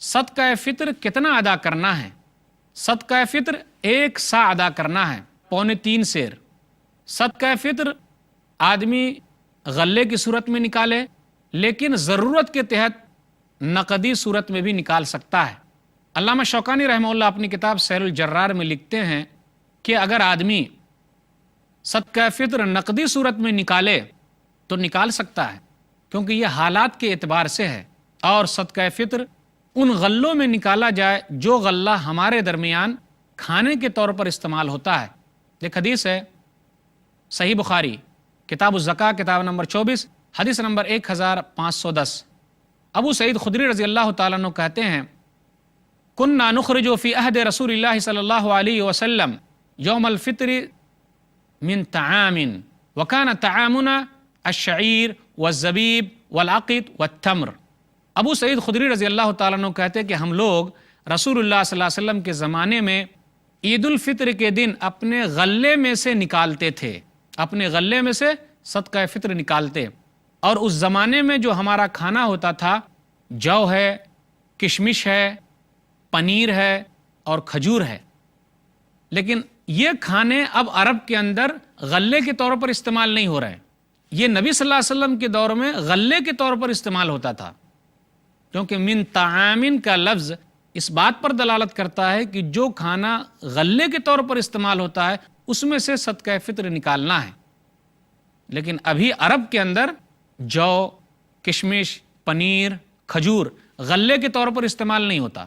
صدقہ فطر کتنا ادا کرنا ہے؟ صدقہ فطر 1 سا ادا کرنا ہے، 3.25 سیر۔ صدقہ فطر آدمی غلے کی صورت میں نکالے، لیکن ضرورت کے تحت نقدی صورت میں بھی نکال سکتا ہے۔ علامہ شوکانی رحمہ اللہ اپنی کتاب سیل الجرار میں لکھتے ہیں کہ اگر آدمی صدقہ فطر نقدی صورت میں نکالے تو نکال سکتا ہے، کیونکہ یہ حالات کے اعتبار سے ہے، اور صدقہ فطر ان غلوں میں نکالا جائے جو غلہ ہمارے درمیان کھانے کے طور پر استعمال ہوتا ہے۔ ایک حدیث ہے صحیح بخاری کتاب الزکاة کتاب نمبر 24 حدیث نمبر 1510۔ ابو سعید خدری رضی اللہ تعالیٰ عنہ کہتے ہیں کننا نخرج فی عہد رسول اللہ صلی اللہ علیہ وسلم یوم الفطر من طعام وکان طعامنا الشعیر والزبیب والعقد والتمر۔ ابو سعید خدری رضی اللہ تعالیٰ عنہ کہتے کہ ہم لوگ رسول اللہ صلی اللہ علیہ وسلم کے زمانے میں عید الفطر کے دن اپنے غلے میں سے نکالتے تھے، اپنے غلے میں سے صدقہ فطر نکالتے، اور اس زمانے میں جو ہمارا کھانا ہوتا تھا جو ہے، کشمش ہے، پنیر ہے اور کھجور ہے۔ لیکن یہ کھانے اب عرب کے اندر غلے کے طور پر استعمال نہیں ہو رہے، یہ نبی صلی اللہ علیہ وسلم کے دور میں غلے کے طور پر استعمال ہوتا تھا، کیونکہ من طعام کا لفظ اس بات پر دلالت کرتا ہے کہ جو کھانا غلے کے طور پر استعمال ہوتا ہے اس میں سے صدقہ فطر نکالنا ہے۔ لیکن ابھی عرب کے اندر جو، کشمش، پنیر، کھجور غلے کے طور پر استعمال نہیں ہوتا۔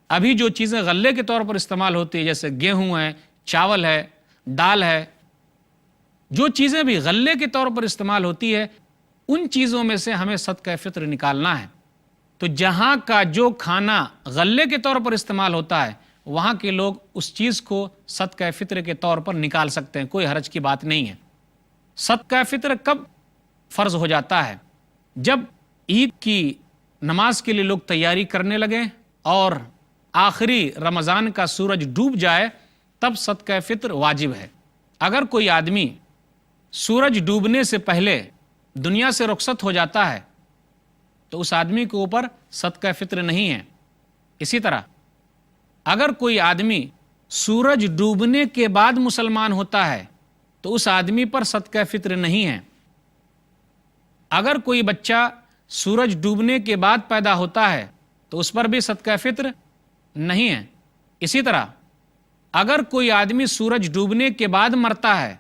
ابھی جو چیزیں غلے کے طور پر استعمال ہوتی ہے جیسے گیہوں ہے، چاول ہے، دال ہے، جو چیزیں بھی غلے کے طور پر استعمال ہوتی ہے ان چیزوں میں سے ہمیں صدقہ فطر نکالنا ہے۔ تو جہاں کا جو کھانا غلے کے طور پر استعمال ہوتا ہے وہاں کے لوگ اس چیز کو صدقہ فطر کے طور پر نکال سکتے ہیں، کوئی حرج کی بات نہیں ہے۔ صدقہ فطر کب فرض ہو جاتا ہے؟ جب عید کی نماز کے لیے لوگ تیاری کرنے لگیں اور آخری رمضان کا سورج ڈوب جائے تب صدقہ فطر واجب ہے۔ اگر کوئی آدمی سورج ڈوبنے سے پہلے دنیا سے رخصت ہو جاتا ہے تو اس آدمی کے اوپر صدقہ فطر نہیں ہے۔ اسی طرح اگر کوئی آدمی سورج ڈوبنے کے بعد مسلمان ہوتا ہے تو اس آدمی پر صدقہ فطر نہیں ہے۔ اگر کوئی بچہ سورج ڈوبنے کے بعد پیدا ہوتا ہے تو اس پر بھی صدقہ فطر نہیں ہے۔ اسی طرح اگر کوئی آدمی سورج ڈوبنے کے بعد مرتا ہے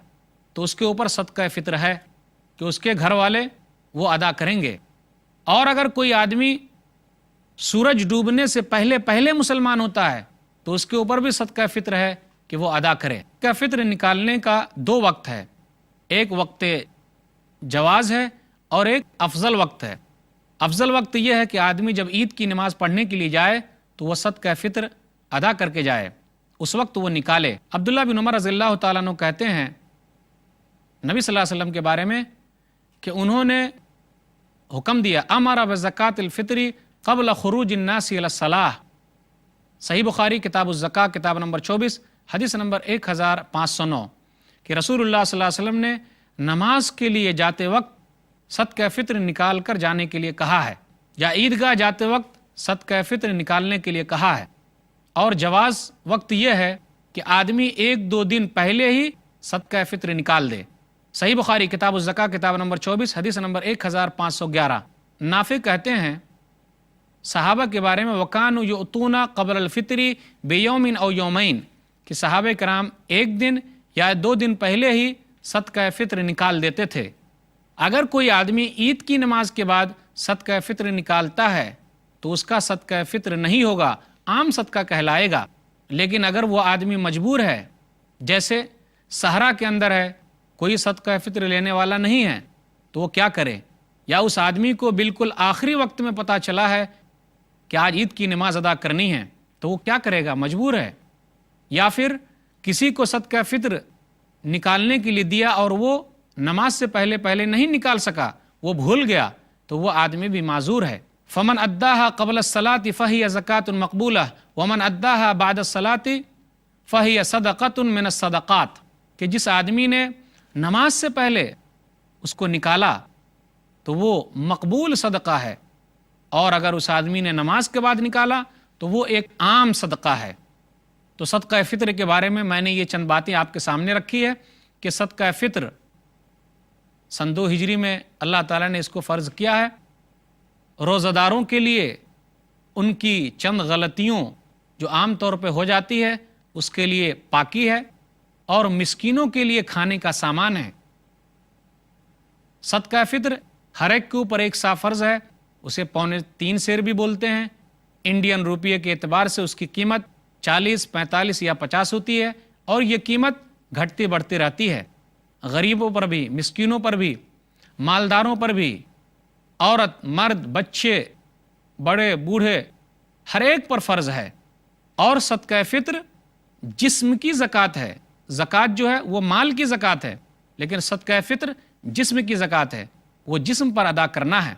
تو اس کے اوپر صدقہ فطر ہے کہ اس کے گھر والے وہ ادا کریں گے۔ اور اگر کوئی آدمی سورج ڈوبنے سے پہلے مسلمان ہوتا ہے تو اس کے اوپر بھی صدقہ فطر ہے کہ وہ ادا کرے۔ صدقہ فطر نکالنے کا 2 وقت ہے، ایک وقت جواز ہے اور ایک افضل وقت ہے۔ افضل وقت یہ ہے کہ آدمی جب عید کی نماز پڑھنے کے لیے جائے تو وہ صدقہ فطر ادا کر کے جائے، اس وقت وہ نکالے۔ عبداللہ بن عمر رضی اللہ تعالیٰ عنہ کہتے ہیں نبی صلی اللہ علیہ وسلم کے بارے میں کہ انہوں نے حکم دیا امر بزکاۃ الفطر قبل خروج الناس الی الصلاۃ۔ صحیح بخاری کتاب الزکاة کتاب نمبر 24 حدیث نمبر 1509 کہ رسول اللہ صلی اللہ علیہ وسلم نے نماز کے لیے جاتے وقت صدقہ فطر نکال کر جانے کے لیے کہا ہے، یا عیدگاہ جاتے وقت صدقہ فطر نکالنے کے لیے کہا ہے۔ اور جواز وقت یہ ہے کہ آدمی 1-2 دن پہلے ہی صدقہ فطر نکال دے۔ صحیح بخاری کتاب الزکاة کتاب نمبر 24 حدیث نمبر 1511۔ نافع کہتے ہیں صحابہ کے بارے میں وَكَانُوا يُؤْتُونَ قَبْلَ الْفِطْرِ بِيَوْمٍ أَوْ يَوْمَيْنِ کہ صحابہ کرام 1 دن یا 2 دن پہلے ہی صدقہ فطر نکال دیتے تھے۔ اگر کوئی آدمی عید کی نماز کے بعد صدقہ فطر نکالتا ہے تو اس کا صدقہ فطر نہیں ہوگا، عام صدقہ کہلائے گا۔ لیکن اگر وہ آدمی مجبور ہے، جیسے صحرا کے اندر ہے، کوئی صدقہ فطر لینے والا نہیں ہے، تو وہ کیا کرے؟ یا اس آدمی کو بالکل آخری وقت میں پتہ چلا ہے کہ آج عید کی نماز ادا کرنی ہے تو وہ کیا کرے گا؟ مجبور ہے۔ یا پھر کسی کو صدقہ فطر نکالنے کے لیے دیا اور وہ نماز سے پہلے نہیں نکال سکا، وہ بھول گیا، تو وہ آدمی بھی معذور ہے۔ فمن اداها قبل الصلاۃ فهي زکاۃ مقبولہ ومن اداها بعد الصلاۃ فهي صدقۃ من الصدقات کہ جس آدمی نے نماز سے پہلے اس کو نکالا تو وہ مقبول صدقہ ہے، اور اگر اس آدمی نے نماز کے بعد نکالا تو وہ ایک عام صدقہ ہے۔ تو صدقہ فطر کے بارے میں نے یہ چند باتیں آپ کے سامنے رکھی ہے کہ صدقہ فطر سن 2 ہجری میں اللہ تعالیٰ نے اس کو فرض کیا ہے۔ روزہ داروں کے لیے ان کی چند غلطیوں جو عام طور پہ ہو جاتی ہے اس کے لیے پاکی ہے، اور مسکینوں کے لیے کھانے کا سامان ہے۔ صدقہ فطر ہر ایک کے اوپر ایک سا فرض ہے، اسے 3.25 سیر بھی بولتے ہیں۔ انڈین روپیے کے اعتبار سے اس کی قیمت 40، 45 یا 50 ہوتی ہے، اور یہ قیمت گھٹتی بڑھتی رہتی ہے۔ غریبوں پر بھی، مسکینوں پر بھی، مالداروں پر بھی، عورت، مرد، بچے، بڑے، بوڑھے، ہر ایک پر فرض ہے۔ اور صدقہ فطر جسم کی زکوٰۃ ہے۔ زکوٰۃ جو ہے وہ مال کی زکوٰۃ ہے، لیکن صدقہ فطر جسم کی زکوٰۃ ہے، وہ جسم پر ادا کرنا ہے۔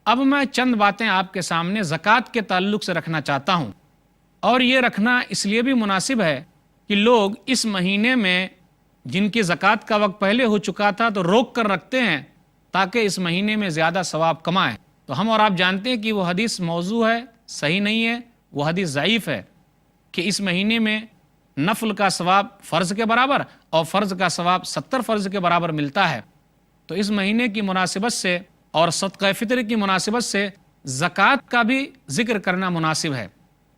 اب میں چند باتیں آپ کے سامنے زکوٰۃ کے تعلق سے رکھنا چاہتا ہوں، اور یہ رکھنا اس لیے بھی مناسب ہے کہ لوگ اس مہینے میں جن کی زکوٰۃ کا وقت پہلے ہو چکا تھا تو روک کر رکھتے ہیں تاکہ اس مہینے میں زیادہ ثواب کمائیں۔ تو ہم اور آپ جانتے ہیں کہ وہ حدیث موضوع ہے، صحیح نہیں ہے، وہ حدیث ضعیف ہے کہ اس مہینے میں نفل کا ثواب فرض کے برابر اور فرض کا ثواب 70 فرض کے برابر ملتا ہے۔ تو اس مہینے کی مناسبت سے اور صدقہ فطر کی مناسبت سے زکوٰۃ کا بھی ذکر کرنا مناسب ہے۔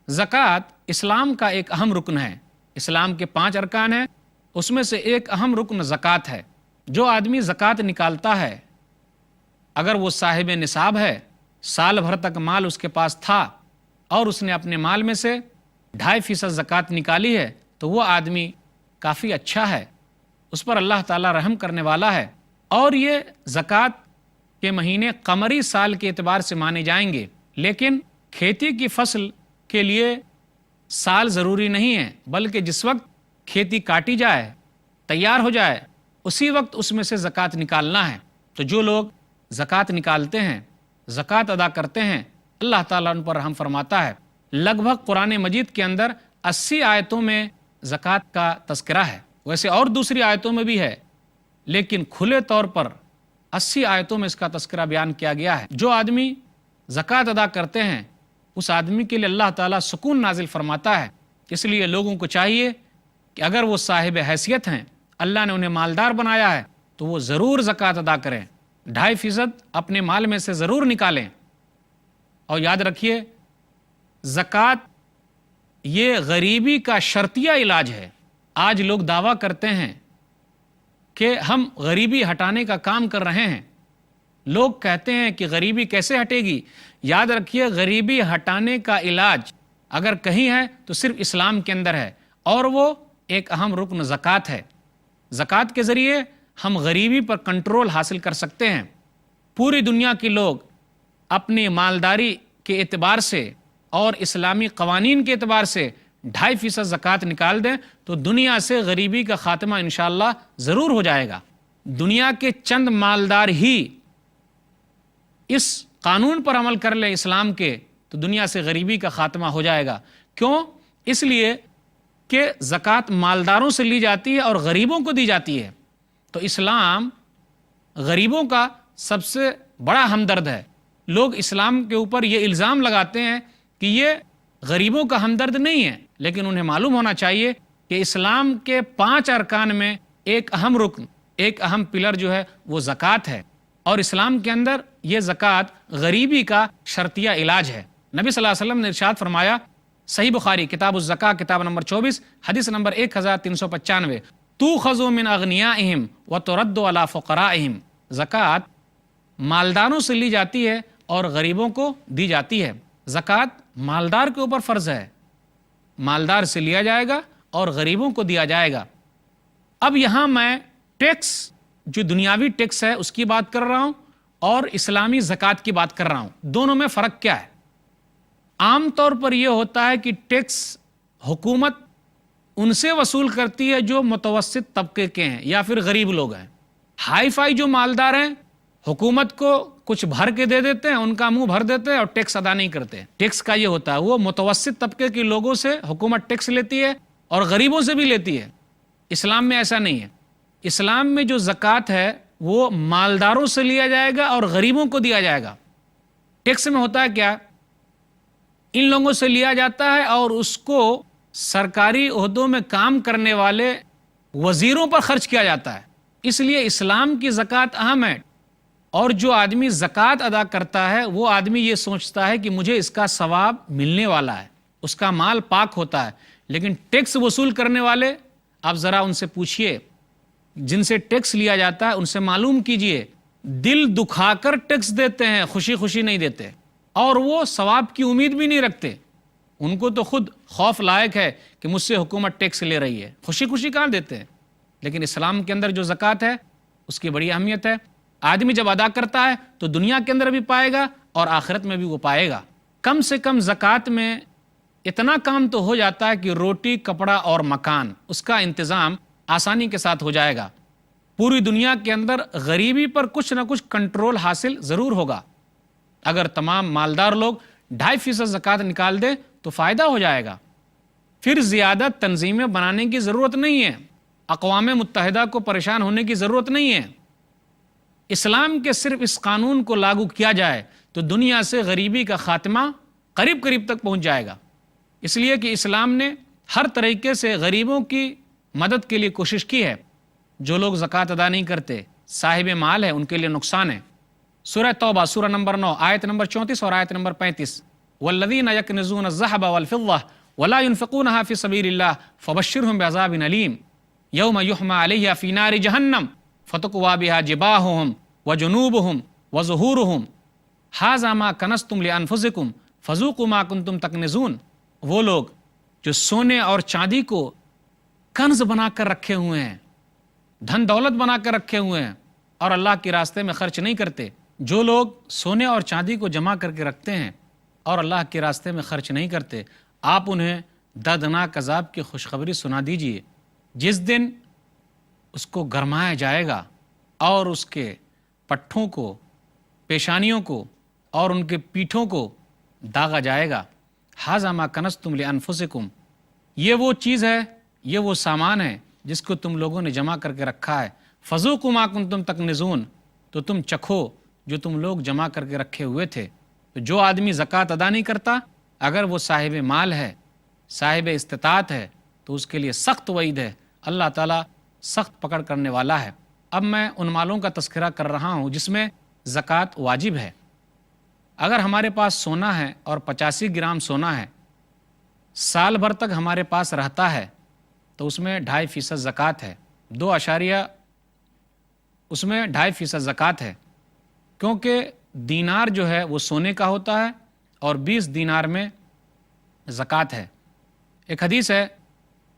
زکوٰۃ اسلام کا ایک اہم رکن ہے۔ اسلام کے 5 ارکان ہیں، اس میں سے ایک اہم رکن زکوٰۃ ہے۔ جو آدمی زکوٰۃ نکالتا ہے، اگر وہ صاحب نصاب ہے، سال بھر تک مال اس کے پاس تھا اور اس نے اپنے مال میں سے 2.5% زکوٰۃ نکالی ہے، تو وہ آدمی کافی اچھا ہے، اس پر اللہ تعالیٰ رحم کرنے والا ہے۔ اور یہ زکوٰۃ کے مہینے قمری سال کے اعتبار سے مانے جائیں گے، لیکن کھیتی کی فصل کے لیے سال ضروری نہیں ہے، بلکہ جس وقت کھیتی کاٹی جائے، تیار ہو جائے، اسی وقت اس میں سے زکوٰۃ نکالنا ہے۔ تو جو لوگ زکوٰۃ نکالتے ہیں، زکوٰۃ ادا کرتے ہیں، اللہ تعالیٰ ان پر رحم فرماتا ہے۔ لگ بھگ قرآن مجید کے اندر 80 آیتوں میں زکوٰۃ کا تذکرہ ہے، ویسے اور دوسری آیتوں میں بھی ہے، لیکن کھلے طور پر 80 آیتوں میں اس کا تذکرہ بیان کیا گیا ہے۔ جو آدمی زکوٰۃ ادا کرتے ہیں اس آدمی کے لیے اللہ تعالیٰ سکون نازل فرماتا ہے۔ اس لیے لوگوں کو چاہیے کہ اگر وہ صاحب حیثیت ہیں، اللہ نے انہیں مالدار بنایا ہے، تو وہ ضرور زکوٰۃ ادا کریں، 2.5% اپنے مال میں سے ضرور نکالیں۔ اور یاد رکھیے، زکوٰۃ یہ غریبی کا شرطیہ علاج ہے۔ آج لوگ دعویٰ کرتے ہیں کہ ہم غریبی ہٹانے کا کام کر رہے ہیں۔ لوگ کہتے ہیں کہ غریبی کیسے ہٹے گی؟ یاد رکھیے، غریبی ہٹانے کا علاج اگر کہیں ہے تو صرف اسلام کے اندر ہے، اور وہ ایک اہم رکن زکوٰۃ ہے۔ زکوٰۃ کے ذریعے ہم غریبی پر کنٹرول حاصل کر سکتے ہیں۔ پوری دنیا کے لوگ اپنی مالداری کے اعتبار سے اور اسلامی قوانین کے اعتبار سے 2.5% زکوٰۃ نکال دیں تو دنیا سے غریبی کا خاتمہ انشاءاللہ ضرور ہو جائے گا۔ دنیا کے چند مالدار ہی اس قانون پر عمل کر لیں اسلام کے، تو دنیا سے غریبی کا خاتمہ ہو جائے گا۔ کیوں؟ اس لیے کہ زکوٰۃ مالداروں سے لی جاتی ہے اور غریبوں کو دی جاتی ہے۔ تو اسلام غریبوں کا سب سے بڑا ہمدرد ہے۔ لوگ اسلام کے اوپر یہ الزام لگاتے ہیں کہ یہ غریبوں کا ہمدرد نہیں ہے، لیکن انہیں معلوم ہونا چاہیے کہ اسلام کے 5 ارکان میں ایک اہم رکن، ایک اہم پلر جو ہے وہ زکوٰۃ ہے، اور اسلام کے اندر یہ زکوٰۃ غریبی کا شرطیہ علاج ہے۔ نبی صلی اللہ علیہ وسلم نے ارشاد فرمایا، صحیح بخاری کتاب الزکاة کتاب نمبر 24 حدیث نمبر 1395، تؤخذ من اغنیائہم وترد علی فقرائہم، زکوٰۃ مالداروں سے لی جاتی ہے اور غریبوں کو دی جاتی ہے۔ زکوٰۃ مالدار کے اوپر فرض ہے، مالدار سے لیا جائے گا اور غریبوں کو دیا جائے گا۔ اب یہاں میں ٹیکس، جو دنیاوی ٹیکس ہے اس کی بات کر رہا ہوں اور اسلامی زکوٰۃ کی بات کر رہا ہوں۔ دونوں میں فرق کیا ہے؟ عام طور پر یہ ہوتا ہے کہ ٹیکس حکومت ان سے وصول کرتی ہے جو متوسط طبقے کے ہیں یا پھر غریب لوگ ہیں۔ ہائی فائی جو مالدار ہیں حکومت کو کچھ بھر کے دے دیتے ہیں، ان کا منہ بھر دیتے ہیں اور ٹیکس ادا نہیں کرتے۔ ٹیکس کا یہ ہوتا ہے، وہ متوسط طبقے کے لوگوں سے حکومت ٹیکس لیتی ہے اور غریبوں سے بھی لیتی ہے۔ اسلام میں ایسا نہیں ہے۔ اسلام میں جو زکوٰۃ ہے وہ مالداروں سے لیا جائے گا اور غریبوں کو دیا جائے گا۔ ٹیکس میں ہوتا ہے کیا؟ ان لوگوں سے لیا جاتا ہے اور اس کو سرکاری عہدوں میں کام کرنے والے وزیروں پر خرچ کیا جاتا ہے۔ اس لیے اسلام کی زکوٰۃ اہم ہے، اور جو آدمی زکوٰۃ ادا کرتا ہے وہ آدمی یہ سوچتا ہے کہ مجھے اس کا ثواب ملنے والا ہے، اس کا مال پاک ہوتا ہے۔ لیکن ٹیکس وصول کرنے والے، آپ ذرا ان سے پوچھئے، جن سے ٹیکس لیا جاتا ہے ان سے معلوم کیجئے، دل دکھا کر ٹیکس دیتے ہیں، خوشی خوشی نہیں دیتے، اور وہ ثواب کی امید بھی نہیں رکھتے۔ ان کو تو خود خوف لائق ہے کہ مجھ سے حکومت ٹیکس لے رہی ہے، خوشی خوشی کہاں دیتے ہیں۔ لیکن اسلام کے اندر جو زکوٰۃ ہے اس کی بڑی اہمیت ہے۔ آدمی جب ادا کرتا ہے تو دنیا کے اندر بھی پائے گا اور آخرت میں بھی وہ پائے گا۔ کم سے کم زکوٰۃ میں اتنا کام تو ہو جاتا ہے کہ روٹی، کپڑا اور مکان، اس کا انتظام آسانی کے ساتھ ہو جائے گا۔ پوری دنیا کے اندر غریبی پر کچھ نہ کچھ کنٹرول حاصل ضرور ہوگا۔ اگر تمام مالدار لوگ 2.5% زکوٰۃ نکال دیں تو فائدہ ہو جائے گا۔ پھر زیادہ تنظیمیں بنانے کی ضرورت نہیں ہے، اقوام متحدہ کو پریشان ہونے کی ضرورت نہیں ہے۔ اسلام کے صرف اس قانون کو لاگو کیا جائے تو دنیا سے غریبی کا خاتمہ قریب قریب تک پہنچ جائے گا، اس لیے کہ اسلام نے ہر طریقے سے غریبوں کی مدد کے لیے کوشش کی ہے۔ جو لوگ زکوٰۃ ادا نہیں کرتے، صاحب مال ہے، ان کے لیے نقصان ہے۔ سورہ توبہ سورہ نمبر 9 آیت نمبر 34 اور آیت نمبر 35، والذین یکنزون الذھب والفضہ ولا ينفقونها فی سبیل اللہ فبشرهم بعذاب علیم یوم یحمى علیہ فی نار جہنم فتقوی بها جباہهم وجنوبهم وظہورهم ھذا ما کنزتم لانفسکم فذوقوا ما کنتم تکنزون۔ وہ لوگ جو سونے اور چاندی کو کنز بنا کر رکھے ہوئے ہیں، دھن دولت بنا کر رکھے ہوئے ہیں، اور اللہ کے راستے میں خرچ نہیں کرتے۔ جو لوگ سونے اور چاندی کو جمع کر کے رکھتے ہیں اور اللہ کے راستے میں خرچ نہیں کرتے، آپ انہیں دردناک عذاب کی خوشخبری سنا دیجئے، جس دن اس کو گرمایا جائے گا اور اس کے پٹھوں کو، پیشانیوں کو اور ان کے پیٹھوں کو داغا جائے گا۔ ھذا ما کنزتم لانفسکم، یہ وہ چیز ہے، یہ وہ سامان ہے جس کو تم لوگوں نے جمع کر کے رکھا ہے۔ فذوقوا ما کنتم تکنزون، تو تم چکھو جو تم لوگ جمع کر کے رکھے ہوئے تھے۔ تو جو آدمی زکوٰۃ ادا نہیں کرتا، اگر وہ صاحب مال ہے، صاحب استطاعت ہے، تو اس کے لیے سخت وعید ہے، اللہ تعالیٰ سخت پکڑ کرنے والا ہے۔ اب میں ان مالوں کا تذکرہ کر رہا ہوں جس میں زکوٰۃ واجب ہے۔ اگر ہمارے پاس سونا ہے اور 85 گرام سونا ہے، سال بھر تک ہمارے پاس رہتا ہے، تو اس میں 2.5% زکوٰۃ ہے، 2 اس میں 2.5% زکوٰۃ ہے، کیونکہ دینار جو ہے وہ سونے کا ہوتا ہے اور 20 دینار میں زکوٰۃ ہے۔ ایک حدیث ہے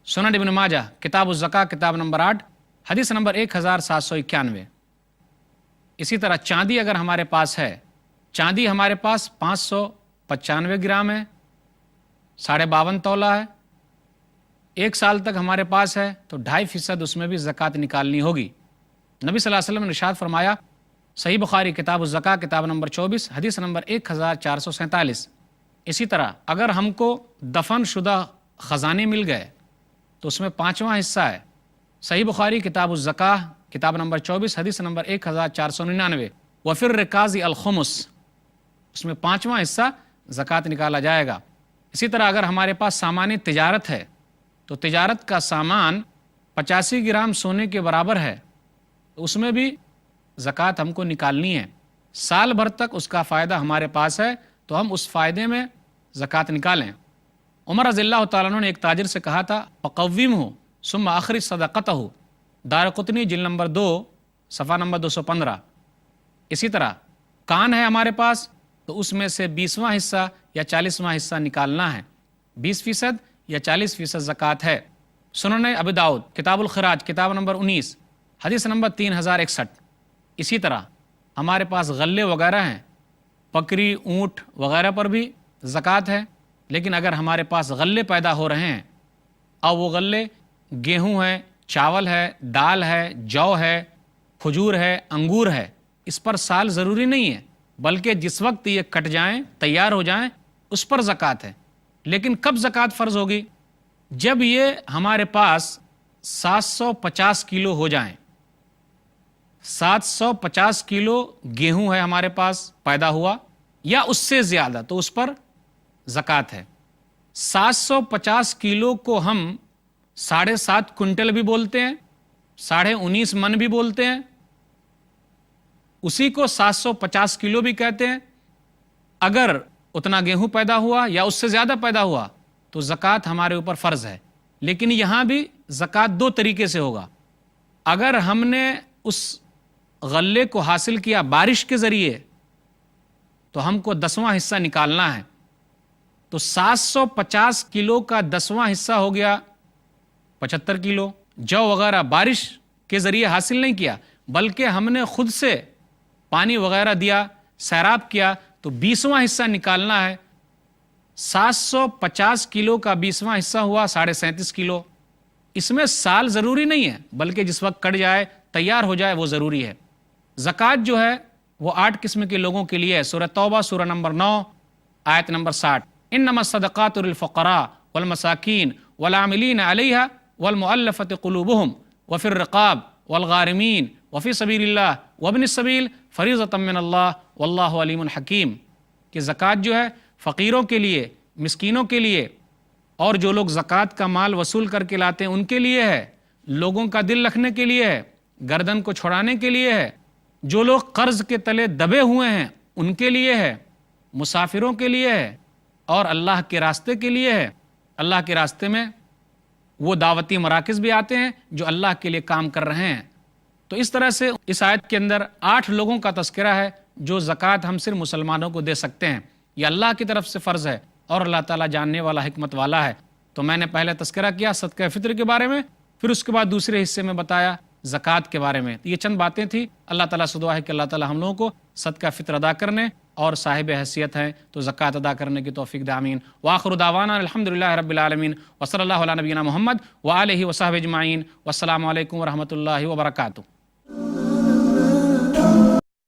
سنن ابن ماجہ کتاب الزکاة کتاب نمبر 8 حدیث نمبر 1791۔ اسی طرح چاندی اگر ہمارے پاس ہے، چاندی ہمارے پاس 595 گرام ہے، 52.5 تولہ ہے، 1 سال تک ہمارے پاس ہے، تو 2.5% اس میں بھی زکوٰۃ نکالنی ہوگی۔ نبی صلی اللہ علیہ وسلم نے ارشاد فرمایا، صحیح بخاری کتاب الزکاة کتاب نمبر 24 حدیث نمبر 1447۔ اسی طرح اگر ہم کو دفن شدہ خزانے مل گئے تو اس میں 5واں حصہ ہے، صحیح بخاری کتاب الزکاة کتاب نمبر 24 حدیث نمبر 1499۔ وفی الرکاز الخمس، اس میں 5واں حصہ زکوٰۃ نکالا جائے گا۔ اسی طرح اگر ہمارے پاس سامان تجارت ہے تو تجارت کا سامان 85 گرام سونے کے برابر ہے، تو اس میں بھی زکوٰۃ ہم کو نکالنی ہے۔ سال بھر تک اس کا فائدہ ہمارے پاس ہے تو ہم اس فائدے میں زکوٰۃ نکالیں۔ عمر رضی اللہ تعالیٰ عنہ نے ایک تاجر سے کہا تھا، فقومہ ثم اخرج صدقتہ، دارقطنی جلد نمبر 2 صفحہ نمبر 215۔ اسی طرح کان ہے ہمارے پاس تو اس میں سے 20واں حصہ یا 40واں حصہ نکالنا ہے، 20% یا 40% زکوٰۃ ہے۔ سنن ابی داؤد کتاب الخراج کتاب نمبر 19 حدیث نمبر 3061۔ اسی طرح ہمارے پاس غلے وغیرہ ہیں، بکری، اونٹ وغیرہ پر بھی زکوٰۃ ہے، لیکن اگر ہمارے پاس غلے پیدا ہو رہے ہیں اور وہ غلے گیہوں ہے، چاول ہے، دال ہے، جو ہے، کھجور ہے، انگور ہے، اس پر سال ضروری نہیں ہے، بلکہ جس وقت یہ کٹ جائیں، تیار ہو جائیں، اس پر زکوٰۃ ہے۔ لیکن کب زکوٰۃ فرض ہوگی؟ جب یہ ہمارے پاس 750 کلو ہو جائیں۔ 750 کلو گیہوں ہے ہمارے پاس پیدا ہوا، یا اس سے زیادہ تو اس پر زکوٰۃ ہے۔ 750 کلو کو ہم 7.5 کنٹل بھی بولتے ہیں، 19.5 من بھی بولتے ہیں، اسی کو 750 کلو بھی کہتے ہیں۔ اگر اتنا گیہوں پیدا ہوا یا اس سے زیادہ پیدا ہوا تو زکوٰۃ ہمارے اوپر فرض ہے۔ لیکن یہاں بھی زکوٰۃ 2 طریقے سے ہوگا۔ اگر ہم نے اس غلے کو حاصل کیا بارش کے ذریعے تو ہم کو 10واں حصہ نکالنا ہے، تو 750 کلو کا 10واں حصہ ہو گیا 75 کلو۔ جو وغیرہ بارش کے ذریعے حاصل نہیں کیا بلکہ ہم نے خود سے پانی وغیرہ دیا، سیراب کیا، تو 20واں حصہ نکالنا ہے۔ 750 کلو کا 20واں حصہ ہوا 37.5 کلو۔ اس میں سال ضروری نہیں ہے بلکہ جس وقت کٹ جائے تیار ہو جائے وہ ضروری ہے۔ زکوٰۃ جو ہے وہ 8 قسم کے لوگوں کے لیے ہے۔ سورہ توبہ سورہ نمبر 9 آیت نمبر 60، انما الصدقات للفقراء والمساکین والعاملین علیہا والمؤلفۃ قلوبہم وفی الرقاب والغارمین وفی سبیل اللہ وابن السبیل فریضۃ من اللہ واللہ علیم حکیم، کہ زکوٰۃ جو ہے فقیروں کے لیے، مسکینوں کے لیے، اور جو لوگ زکوٰۃ کا مال وصول کر کے لاتے ہیں ان کے لیے ہے، لوگوں کا دل رکھنے کے لیے ہے، گردن کو چھڑانے کے لیے ہے، جو لوگ قرض کے تلے دبے ہوئے ہیں ان کے لیے ہے، مسافروں کے لیے ہے، اور اللہ کے راستے کے لیے ہے۔ اللہ کے راستے میں وہ دعوتی مراکز بھی آتے ہیں جو اللہ کے لیے کام کر رہے ہیں۔ تو اس طرح سے اس آیت کے اندر 8 لوگوں کا تذکرہ ہے جو زکوٰۃ ہم صرف مسلمانوں کو دے سکتے ہیں، یہ اللہ کی طرف سے فرض ہے اور اللہ تعالیٰ جاننے والا، حکمت والا ہے۔ تو میں نے پہلے تذکرہ کیا صدقہ فطر کے بارے میں، پھر اس کے بعد دوسرے حصے میں بتایا زکوٰۃ کے بارے میں۔ یہ چند باتیں تھی۔ اللہ تعالیٰ سے دعا ہے کہ اللہ تعالیٰ ہم لوگوں کو صدقہ فطر ادا کرنے اور صاحب حیثیت ہیں تو زکوٰۃ ادا کرنے کی توفیق دے، آمین۔ وآخر دعوانا الحمدللہ رب العالمین وصلی اللہ علی نبینا محمد وآلہ وصحبہ اجمعین، والسلام علیکم ورحمۃ اللہ وبرکاتہ۔